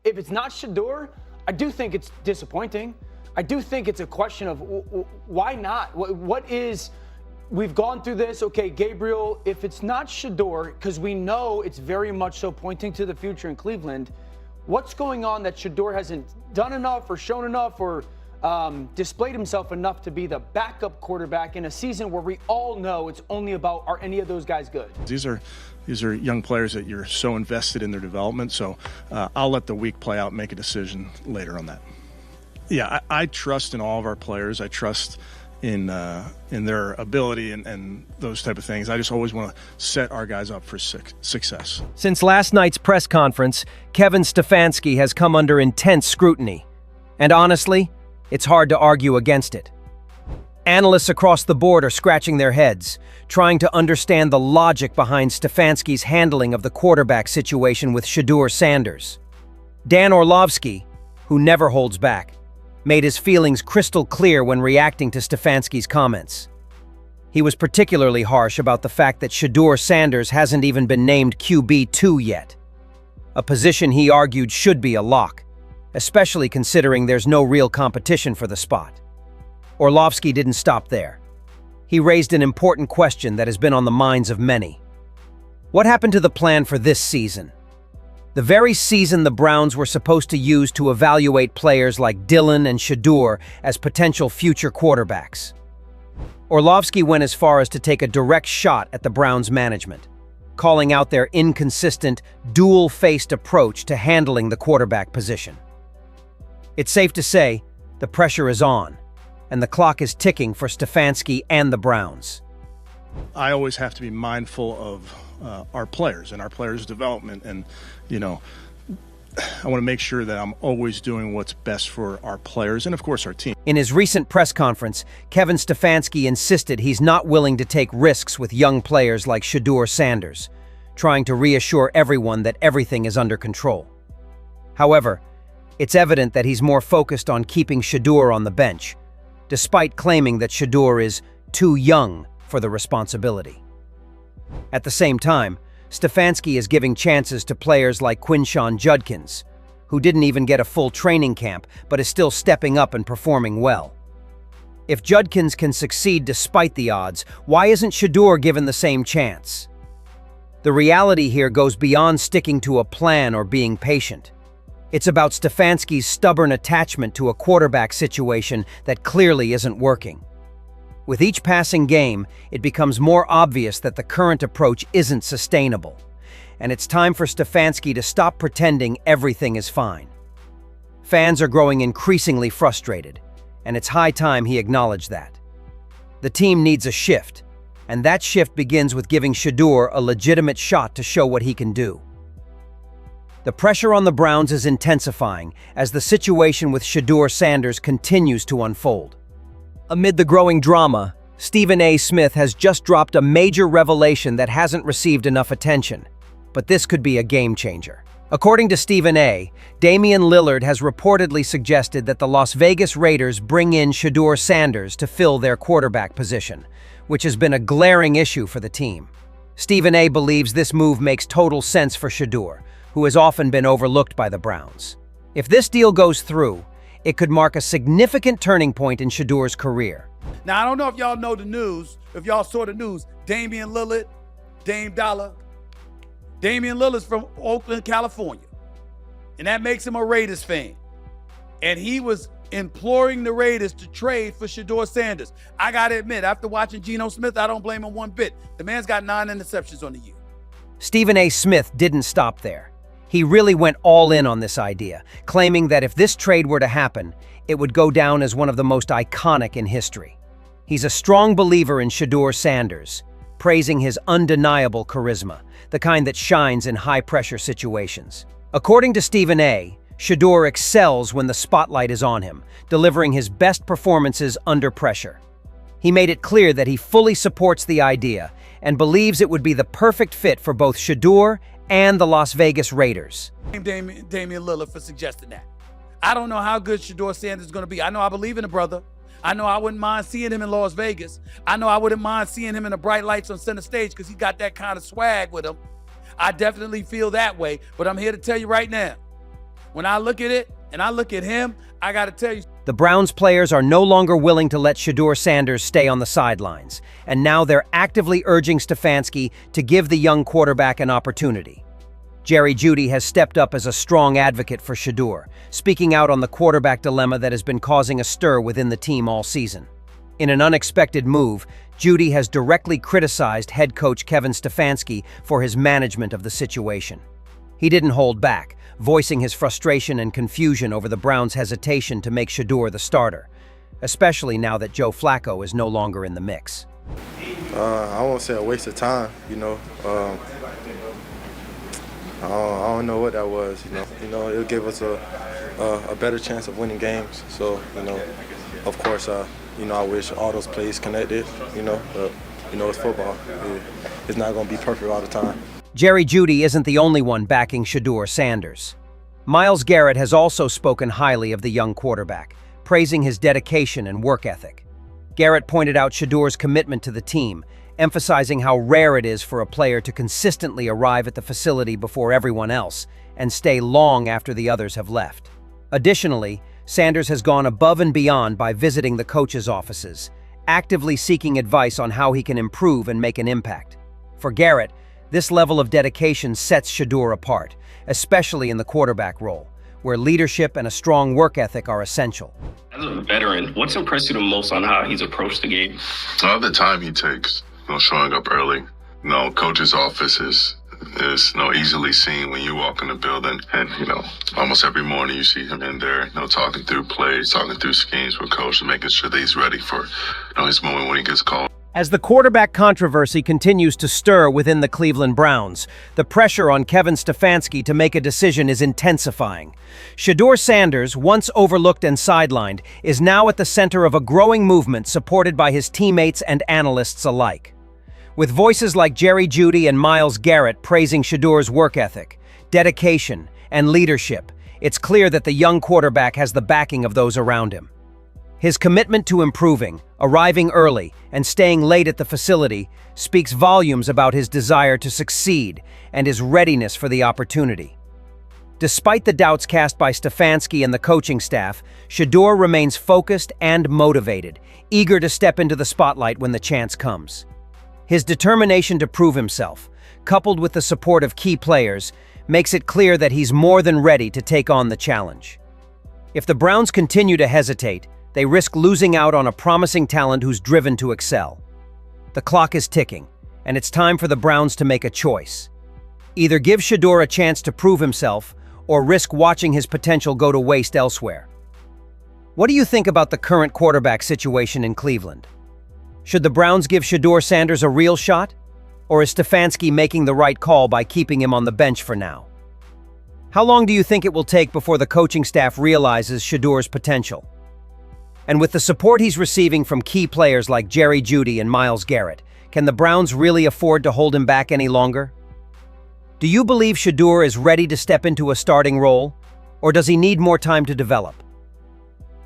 if it's not Shedeur, I do think it's disappointing. I do think it's a question of why not? We've gone through this. Okay, Gabriel, if it's not Shedeur, because we know it's very much so pointing to the future in Cleveland, what's going on that Shedeur hasn't done enough or shown enough or displayed himself enough to be the backup quarterback in a season where we all know it's only about, are any of those guys good? These are young players that you're so invested in their development, so I'll let the week play out and make a decision later on that. Yeah, I trust in all of our players. I trust in their ability and those type of things. I just always want to set our guys up for success. Since last night's press conference, Kevin Stefanski has come under intense scrutiny. And honestly, it's hard to argue against it. Analysts across the board are scratching their heads, trying to understand the logic behind Stefanski's handling of the quarterback situation with Shedeur Sanders. Dan Orlovsky, who never holds back, made his feelings crystal clear when reacting to Stefanski's comments. He was particularly harsh about the fact that Shedeur Sanders hasn't even been named QB2 yet, a position he argued should be a lock, especially considering there's no real competition for the spot. Orlovsky didn't stop there. He raised an important question that has been on the minds of many. What happened to the plan for this season? The very season the Browns were supposed to use to evaluate players like Dillon and Shedeur as potential future quarterbacks. Orlovsky went as far as to take a direct shot at the Browns management, calling out their inconsistent, dual-faced approach to handling the quarterback position. It's safe to say the pressure is on, and the clock is ticking for Stefanski and the Browns. I always have to be mindful of our players and our players' development, and I want to make sure that I'm always doing what's best for our players and, of course, our team. In his recent press conference, Kevin Stefanski insisted he's not willing to take risks with young players like Shedeur Sanders, trying to reassure everyone that everything is under control. However, it's evident that he's more focused on keeping Shedeur on the bench, despite claiming that Shedeur is too young for the responsibility. At the same time, Stefanski is giving chances to players like Quinshon Judkins, who didn't even get a full training camp but is still stepping up and performing well. If Judkins can succeed despite the odds, why isn't Shedeur given the same chance? The reality here goes beyond sticking to a plan or being patient. It's about Stefanski's stubborn attachment to a quarterback situation that clearly isn't working. With each passing game, it becomes more obvious that the current approach isn't sustainable, and it's time for Stefanski to stop pretending everything is fine. Fans are growing increasingly frustrated, and it's high time he acknowledged that. The team needs a shift, and that shift begins with giving Shedeur a legitimate shot to show what he can do. The pressure on the Browns is intensifying as the situation with Shedeur Sanders continues to unfold. Amid the growing drama, Stephen A. Smith has just dropped a major revelation that hasn't received enough attention, but this could be a game changer. According to Stephen A., Damian Lillard has reportedly suggested that the Las Vegas Raiders bring in Shedeur Sanders to fill their quarterback position, which has been a glaring issue for the team. Stephen A. believes this move makes total sense for Shedeur, who has often been overlooked by the Browns. If this deal goes through, it could mark a significant turning point in Shedeur's career. Now, I don't know if y'all know the news, if y'all saw the news, Damian Lillard, Dame Dollar. Damian Lillard's from Oakland, California, and that makes him a Raiders fan. And he was imploring the Raiders to trade for Shedeur Sanders. I got to admit, after watching Geno Smith, I don't blame him one bit. The man's got 9 interceptions on the year. Stephen A. Smith didn't stop there. He really went all in on this idea, claiming that if this trade were to happen, it would go down as one of the most iconic in history. He's a strong believer in Shedeur Sanders, praising his undeniable charisma, the kind that shines in high-pressure situations. According to Stephen A., Shedeur excels when the spotlight is on him, delivering his best performances under pressure. He made it clear that he fully supports the idea and believes it would be the perfect fit for both Shedeur and the Las Vegas Raiders. Damian Lillard for suggesting that. I don't know how good Shedeur Sanders is going to be. I know I believe in the brother. I know I wouldn't mind seeing him in Las Vegas. I know I wouldn't mind seeing him in the bright lights on center stage because he got that kind of swag with him. I definitely feel that way, but I'm here to tell you right now, when I look at it and I look at him, I got to tell you. The Browns players are no longer willing to let Shedeur Sanders stay on the sidelines, and now they're actively urging Stefanski to give the young quarterback an opportunity. Jerry Jeudy has stepped up as a strong advocate for Shedeur, speaking out on the quarterback dilemma that has been causing a stir within the team all season. In an unexpected move, Jeudy has directly criticized head coach Kevin Stefanski for his management of the situation. He didn't hold back, voicing his frustration and confusion over the Browns' hesitation to make Shedeur the starter, especially now that Joe Flacco is no longer in the mix. I won't say a waste of time, I don't know what that was, it'll give us a better chance of winning games. So, of course, I wish all those plays connected, but, it's football. It's not going to be perfect all the time. Jerry Jeudy isn't the only one backing Shedeur Sanders. Myles Garrett has also spoken highly of the young quarterback, praising his dedication and work ethic. Garrett pointed out Shedeur's commitment to the team, emphasizing how rare it is for a player to consistently arrive at the facility before everyone else and stay long after the others have left. Additionally, Sanders has gone above and beyond by visiting the coaches' offices, actively seeking advice on how he can improve and make an impact. For Garrett, this level of dedication sets Shedeur apart, especially in the quarterback role, where leadership and a strong work ethic are essential. As a veteran, what's impressed you the most on how he's approached the game? The time he takes, showing up early. Coach's office is easily seen when you walk in the building. And, almost every morning you see him in there, talking through plays, talking through schemes with coach, and making sure that he's ready for, his moment when he gets called. As the quarterback controversy continues to stir within the Cleveland Browns, the pressure on Kevin Stefanski to make a decision is intensifying. Shedeur Sanders, once overlooked and sidelined, is now at the center of a growing movement supported by his teammates and analysts alike. With voices like Jerry Jeudy and Myles Garrett praising Shedeur's work ethic, dedication, and leadership, it's clear that the young quarterback has the backing of those around him. His commitment to improving, arriving early, and staying late at the facility speaks volumes about his desire to succeed and his readiness for the opportunity. Despite the doubts cast by Stefanski and the coaching staff, Shedeur remains focused and motivated, eager to step into the spotlight when the chance comes. His determination to prove himself, coupled with the support of key players, makes it clear that he's more than ready to take on the challenge. If the Browns continue to hesitate, they risk losing out on a promising talent who's driven to excel. The clock is ticking, and it's time for the Browns to make a choice. Either give Shedeur a chance to prove himself, or risk watching his potential go to waste elsewhere. What do you think about the current quarterback situation in Cleveland? Should the Browns give Shedeur Sanders a real shot? Or is Stefanski making the right call by keeping him on the bench for now? How long do you think it will take before the coaching staff realizes Shedeur's potential? And with the support he's receiving from key players like Jerry Jeudy and Myles Garrett, can the Browns really afford to hold him back any longer? Do you believe Shedeur is ready to step into a starting role, or does he need more time to develop?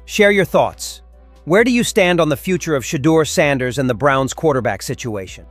Share your thoughts. Where do you stand on the future of Shedeur Sanders and the Browns' quarterback situation?